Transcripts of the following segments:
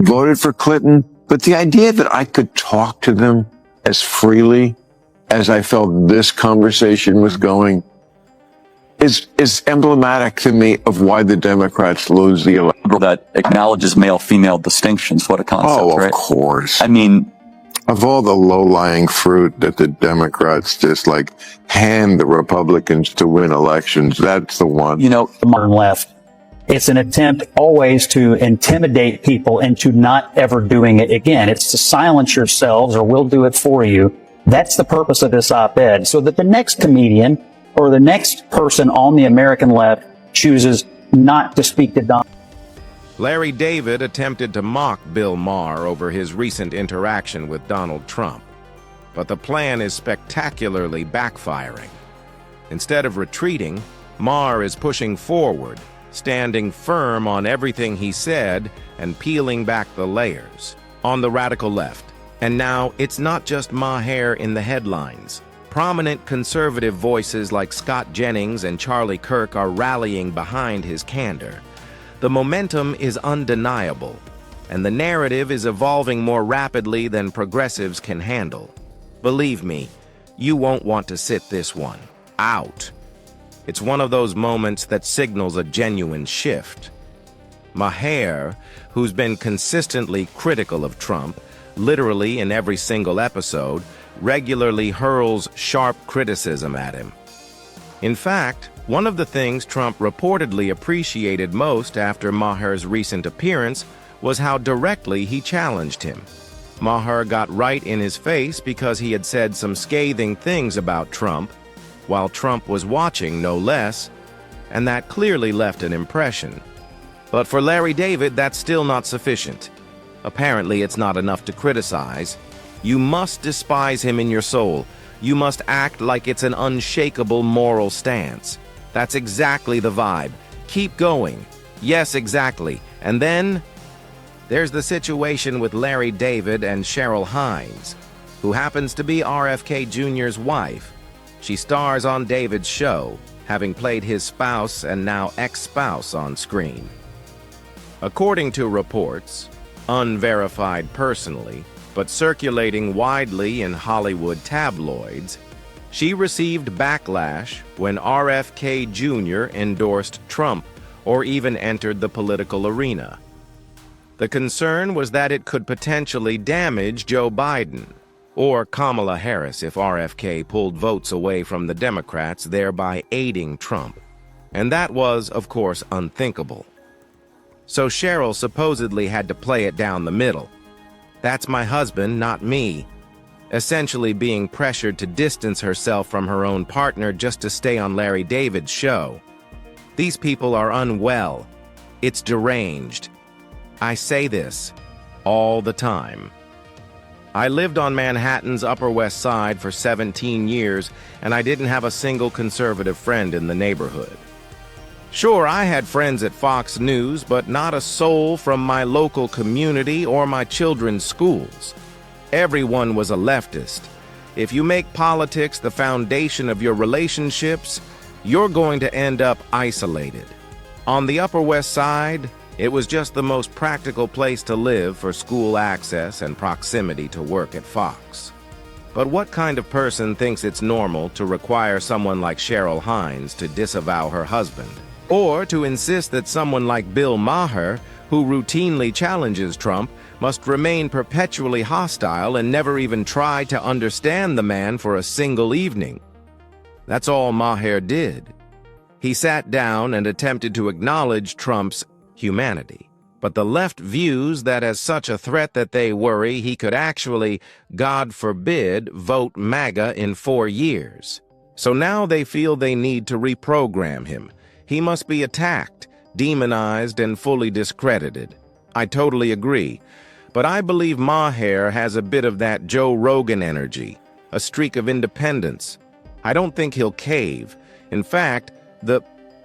voted for Clinton, but the idea that I could talk to them as freely as I felt this conversation was going is emblematic to me of why the Democrats lose the election. That acknowledges male-female distinctions. What a concept, Oh, right? of course. I mean, of all the low-lying fruit that the Democrats just like hand the Republicans to win elections, that's the one. You know, the modern left, it's an attempt always to intimidate people into not ever doing it again. It's to silence yourselves or we'll do it for you. That's the purpose of this op-ed, so that the next comedian or the next person on the American left chooses not to speak to Donald. Larry David attempted to mock Bill Maher over his recent interaction with Donald Trump, but the plan is spectacularly backfiring. Instead of retreating, Maher is pushing forward, standing firm on everything he said and peeling back the layers. On the radical left, and now it's not just Maher in the headlines. Prominent conservative voices like Scott Jennings and Charlie Kirk are rallying behind his candor. The momentum is undeniable, and the narrative is evolving more rapidly than progressives can handle. Believe me, you won't want to sit this one out. It's one of those moments that signals a genuine shift. Maher, who's been consistently critical of Trump, literally in every single episode, regularly hurls sharp criticism at him. In fact, one of the things Trump reportedly appreciated most after Maher's recent appearance was how directly he challenged him. Maher got right in his face because he had said some scathing things about Trump, while Trump was watching, no less, and that clearly left an impression. But for Larry David, that's still not sufficient. Apparently, it's not enough to criticize. You must despise him in your soul. You must act like it's an unshakable moral stance. That's exactly the vibe. Keep going. Yes, exactly. And then there's the situation with Larry David and Cheryl Hines, who happens to be RFK Jr.'s wife. She stars on David's show, having played his spouse and now ex-spouse on screen. According to reports, unverified personally, but circulating widely in Hollywood tabloids, she received backlash when RFK Jr. endorsed Trump or even entered the political arena. The concern was that it could potentially damage Joe Biden or Kamala Harris if RFK pulled votes away from the Democrats, thereby aiding Trump. And that was, of course, unthinkable. So Cheryl supposedly had to play it down the middle. That's my husband, not me. Essentially being pressured to distance herself from her own partner just to stay on Larry David's show. These people are unwell. It's deranged. I say this all the time. I lived on Manhattan's Upper West Side for 17 years, and I didn't have a single conservative friend in the neighborhood. Sure, I had friends at Fox News, but not a soul from my local community or my children's schools. Everyone was a leftist. If you make politics the foundation of your relationships, you're going to end up isolated. On the Upper West Side, it was just the most practical place to live for school access and proximity to work at Fox. But what kind of person thinks it's normal to require someone like Cheryl Hines to disavow her husband? Or to insist that someone like Bill Maher, who routinely challenges Trump, must remain perpetually hostile and never even try to understand the man for a single evening? That's all Maher did. He sat down and attempted to acknowledge Trump's humanity. But the left views that as such a threat that they worry he could actually, God forbid, vote MAGA in 4 years. So now they feel they need to reprogram him. He must be attacked, demonized, and fully discredited. I totally agree. But I believe Maher has a bit of that Joe Rogan energy, a streak of independence. I don't think he'll cave. In fact, the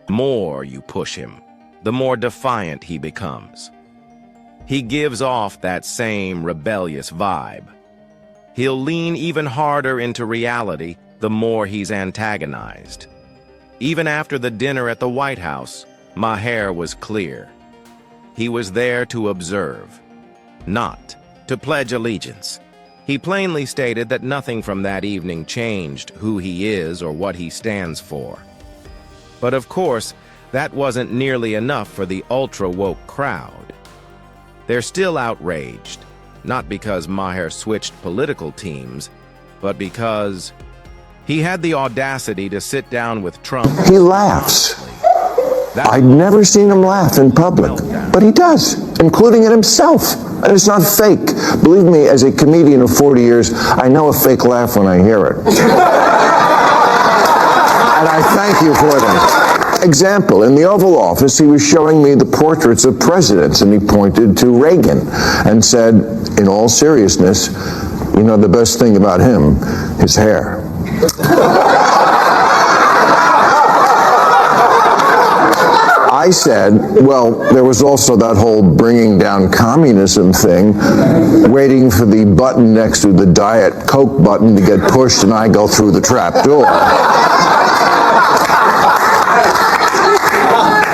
more you push him, the more defiant he becomes. He gives off that same rebellious vibe. He'll lean even harder into reality the more he's antagonized. Even after the dinner at the White House, Maher was clear. He was there to observe. not to pledge allegiance. He plainly stated that nothing from that evening changed who he is or what he stands for. But of course, that wasn't nearly enough for the ultra-woke crowd. They're still outraged, not because Maher switched political teams, but because he had the audacity to sit down with Trump. He laughs. I'd never seen him laugh in public, but he does, including at himself. And it's not fake. Believe me, as a comedian of 40 years, I know a fake laugh when I hear it. And I thank you for them. Example, in the Oval Office, he was showing me the portraits of presidents, and he pointed to Reagan and said, in all seriousness, you know the best thing about him, his hair. I said, well, there was also that whole bringing down communism thing, waiting for the button next to the Diet Coke button to get pushed and I go through the trap door.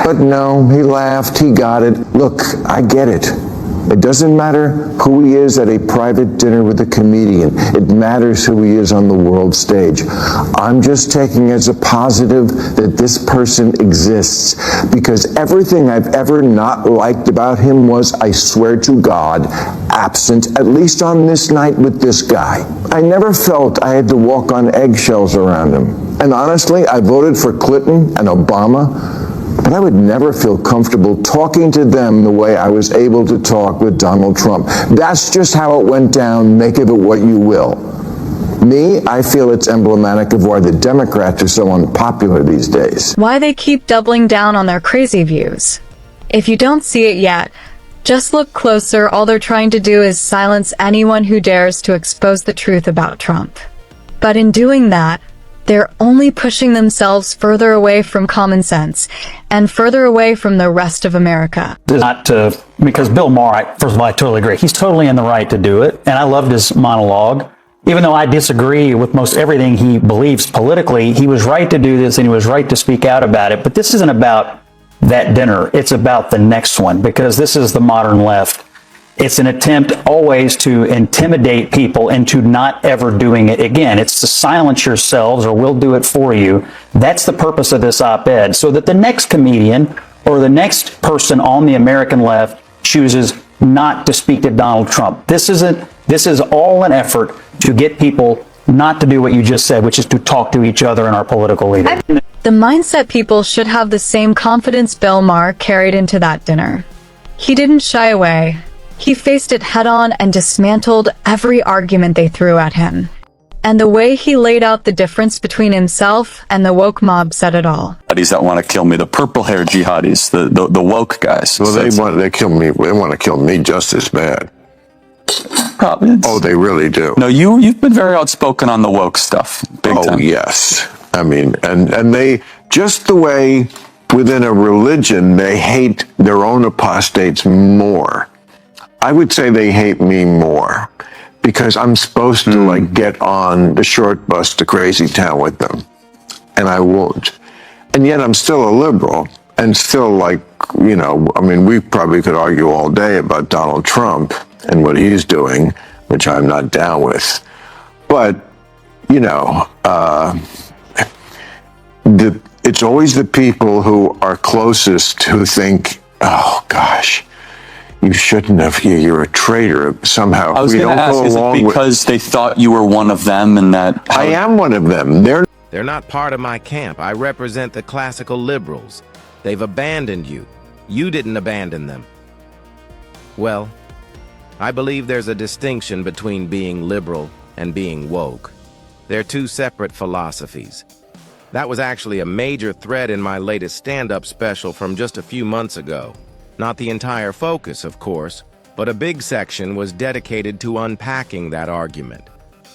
But no, he laughed, he got it. Look, I get it. It doesn't matter who he is at a private dinner with a comedian. It matters who he is on the world stage. I'm just taking as a positive that this person exists, because everything I've ever not liked about him was, I swear to God, absent, at least on this night with this guy. I never felt I had to walk on eggshells around him. And honestly, I voted for Clinton and Obama, but I would never feel comfortable talking to them the way I was able to talk with Donald Trump. That's just how it went down. Make of it what you will. Me, I feel it's emblematic of why the Democrats are so unpopular these days. Why they keep doubling down on their crazy views. If you don't see it yet, just look closer. All they're trying to do is silence anyone who dares to expose the truth about Trump. But in doing that, they're only pushing themselves further away from common sense and further away from the rest of America. Not to, because Bill Maher, first of all, I totally agree. He's totally in the right to do it. And I loved his monologue. Even though I disagree with most everything he believes politically, he was right to do this and he was right to speak out about it. But this isn't about that dinner. It's about the next one, because this is the modern left. It's an attempt always to intimidate people into not ever doing it again. It's to silence yourselves or we'll do it for you. That's the purpose of this op-ed, so that the next comedian or the next person on the American left chooses not to speak to Donald Trump. This is all an effort to get people not to do what you just said, which is to talk to each other and our political leaders. The mindset people should have the same confidence Bill Maher carried into that dinner. He didn't shy away. He faced it head-on and dismantled every argument they threw at him. And the way he laid out the difference between himself and the woke mob said it all. Jihadis that want to kill me, the purple-haired jihadis, the woke guys. Well, they kill me. They want to kill me just as bad. Probably. Oh, they really do. No, you've been very outspoken on the woke stuff. Big time. Oh, yes. I mean, and they, just the way within a religion, they hate their own apostates more. I would say they hate me more, because I'm supposed to like get on the short bus to Crazy Town with them, and I won't. And yet I'm still a liberal, and still, like, you know, I mean, we probably could argue all day about Donald Trump and what he's doing, which I'm not down with. But, you know, it's always the people who are closest who think, oh gosh, you shouldn't have. You're a traitor somehow. I was going to ask, is it because they thought you were one of them, and that I am one of them? They're not part of my camp. I represent the classical liberals. They've abandoned you. You didn't abandon them. Well, I believe there's a distinction between being liberal and being woke. They're two separate philosophies. That was actually a major thread in my latest stand-up special from just a few months ago. Not the entire focus, of course, but a big section was dedicated to unpacking that argument,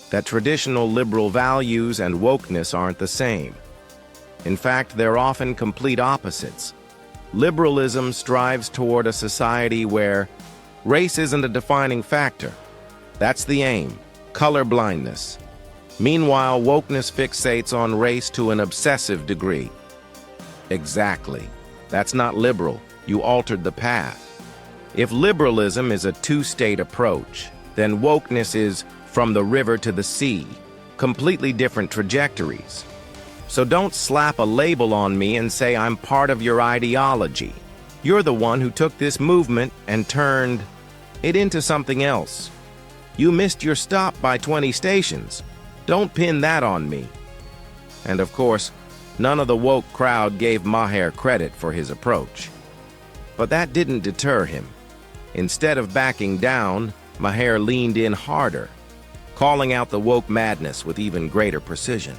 that traditional liberal values and wokeness aren't the same. In fact, they're often complete opposites. Liberalism strives toward a society where race isn't a defining factor. That's the aim, color blindness. Meanwhile, wokeness fixates on race to an obsessive degree. Exactly. That's not liberal. You altered the path. If liberalism is a two-state approach, then wokeness is from the river to the sea, completely different trajectories. So don't slap a label on me and say I'm part of your ideology. You're the one who took this movement and turned it into something else. You missed your stop by 20 stations. Don't pin that on me. And of course, none of the woke crowd gave Maher credit for his approach. But that didn't deter him. Instead of backing down, Maher leaned in harder, calling out the woke madness with even greater precision.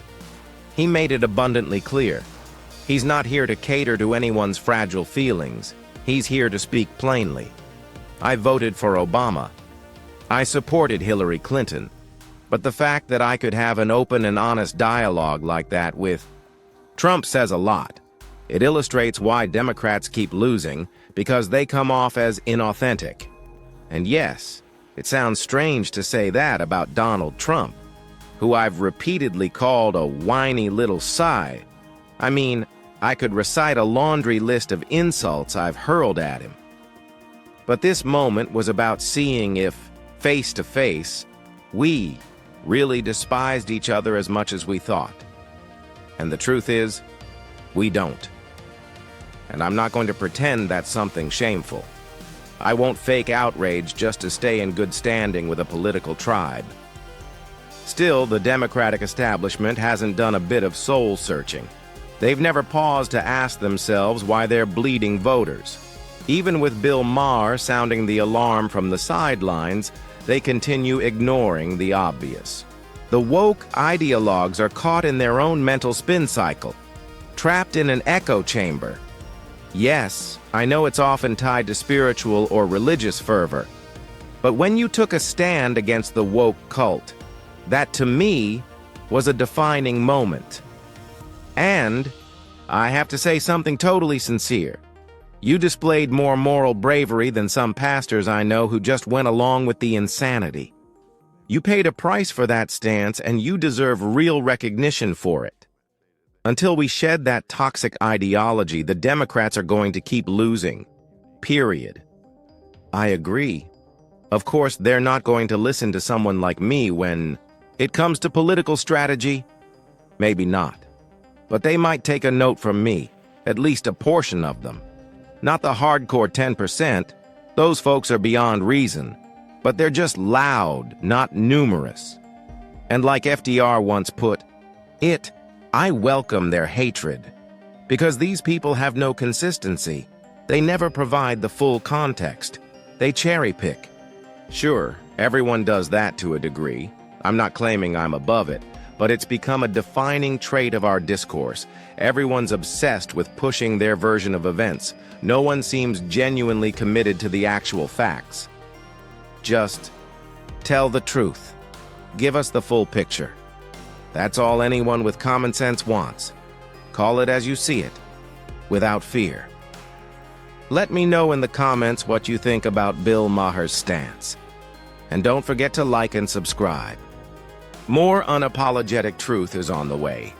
He made it abundantly clear. He's not here to cater to anyone's fragile feelings. He's here to speak plainly. I voted for Obama. I supported Hillary Clinton. But the fact that I could have an open and honest dialogue like that with Trump says a lot. It illustrates why Democrats keep losing, because they come off as inauthentic. And yes, it sounds strange to say that about Donald Trump, who I've repeatedly called a whiny little sigh. I mean, I could recite a laundry list of insults I've hurled at him. But this moment was about seeing if, face to face, we really despised each other as much as we thought. And the truth is, we don't. And I'm not going to pretend that's something shameful. I won't fake outrage just to stay in good standing with a political tribe. Still, the Democratic establishment hasn't done a bit of soul-searching. They've never paused to ask themselves why they're bleeding voters. Even with Bill Maher sounding the alarm from the sidelines, they continue ignoring the obvious. The woke ideologues are caught in their own mental spin cycle, trapped in an echo chamber. Yes, I know it's often tied to spiritual or religious fervor, but when you took a stand against the woke cult, that to me was a defining moment. And I have to say something totally sincere. You displayed more moral bravery than some pastors I know who just went along with the insanity. You paid a price for that stance, and you deserve real recognition for it. Until we shed that toxic ideology, the Democrats are going to keep losing. Period. I agree. Of course, they're not going to listen to someone like me when it comes to political strategy. Maybe not. But they might take a note from me, at least a portion of them. Not the hardcore 10%. Those folks are beyond reason. But they're just loud, not numerous. And like FDR once put it, I welcome their hatred. Because these people have no consistency. They never provide the full context. They cherry pick. Sure, everyone does that to a degree. I'm not claiming I'm above it, but it's become a defining trait of our discourse. Everyone's obsessed with pushing their version of events. No one seems genuinely committed to the actual facts. Just tell the truth. Give us the full picture. That's all anyone with common sense wants. Call it as you see it, without fear. Let me know in the comments what you think about Bill Maher's stance. And don't forget to like and subscribe. More unapologetic truth is on the way.